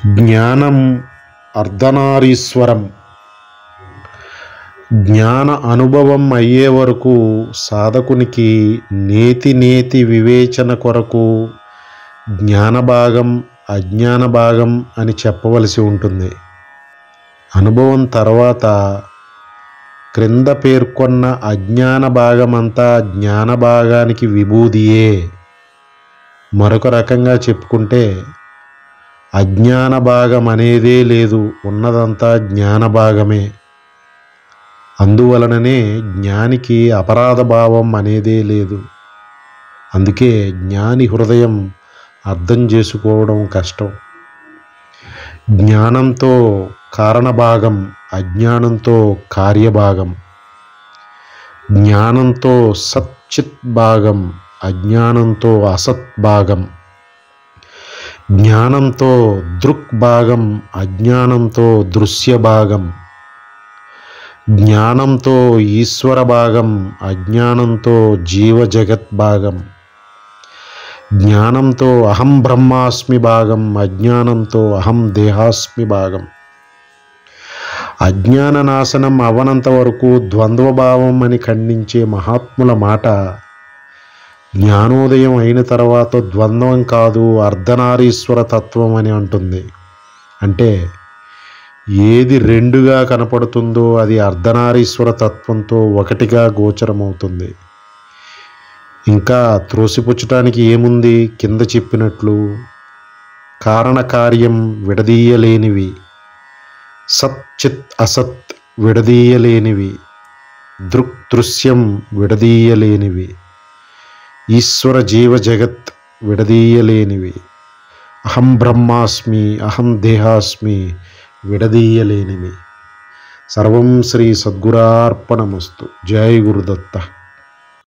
జ్ఞానం అర్ధనారీశ్వరం. జ్ఞాన అనుభవం అయ్యే వరకు సాధకునికి నేతి వివేచన కొరకు జ్ఞాన భాగం అజ్ఞాన భాగం అని చెప్పవలసి ఉంటుంది. అనుభవం తర్వాత క్రింద పేర్కొన్న అజ్ఞాన భాగమంతా జ్ఞాన భాగానికి విభూదియే. మరొక రకంగా చెప్పుకుంటే అజ్ఞాన భాగం అనేదే లేదు, ఉన్నదంతా జ్ఞాన భాగమే. అందువలననే జ్ఞానికి అపరాధ భావం అనేదే లేదు. అందుకే జ్ఞాని హృదయం అర్థం చేసుకోవడం కష్టం. జ్ఞానంతో కారణభాగం, అజ్ఞానంతో కార్యభాగం. జ్ఞానంతో సచ్చిత్ భాగం, అజ్ఞానంతో అసత్ భాగం. జ్ఞానంతో దృక్ భాగం, అజ్ఞానంతో దృశ్య భాగం. జ్ఞానంతో ఈశ్వర భాగం, అజ్ఞానంతో జీవ జగత్ భాగం. జ్ఞానంతో అహం బ్రహ్మాస్మి భాగం, అజ్ఞానంతో అహం దేహాస్మి భాగం. అజ్ఞాన నాశనం అవనంత వరకు ద్వంద్వభావం అని ఖండించే మహాత్ముల మాట జ్ఞానోదయం అయిన తర్వాత ద్వంద్వం కాదు, అర్ధనారీశ్వర తత్వం అని అంటుంది. అంటే ఏది రెండుగా కనపడుతుందో అది అర్ధనారీశ్వర తత్వంతో ఒకటిగా గోచరమవుతుంది. ఇంకా త్రోసిపుచ్చటానికి ఏముంది? కింద చెప్పినట్లు కారణకార్యం విడదీయలేనివి, సత్ చిత్ అసత్ విడదీయలేనివి, దృక్ దృశ్యం విడదీయలేనివి, ఈశ్వర జీవ జగత్ విడదీయలేనివి, అహం బ్రహ్మాస్మి అహం దేహాస్మి విడదీయలేనివి. సర్వం శ్రీ సద్గురార్పణమస్తు. జై గురుదత్త.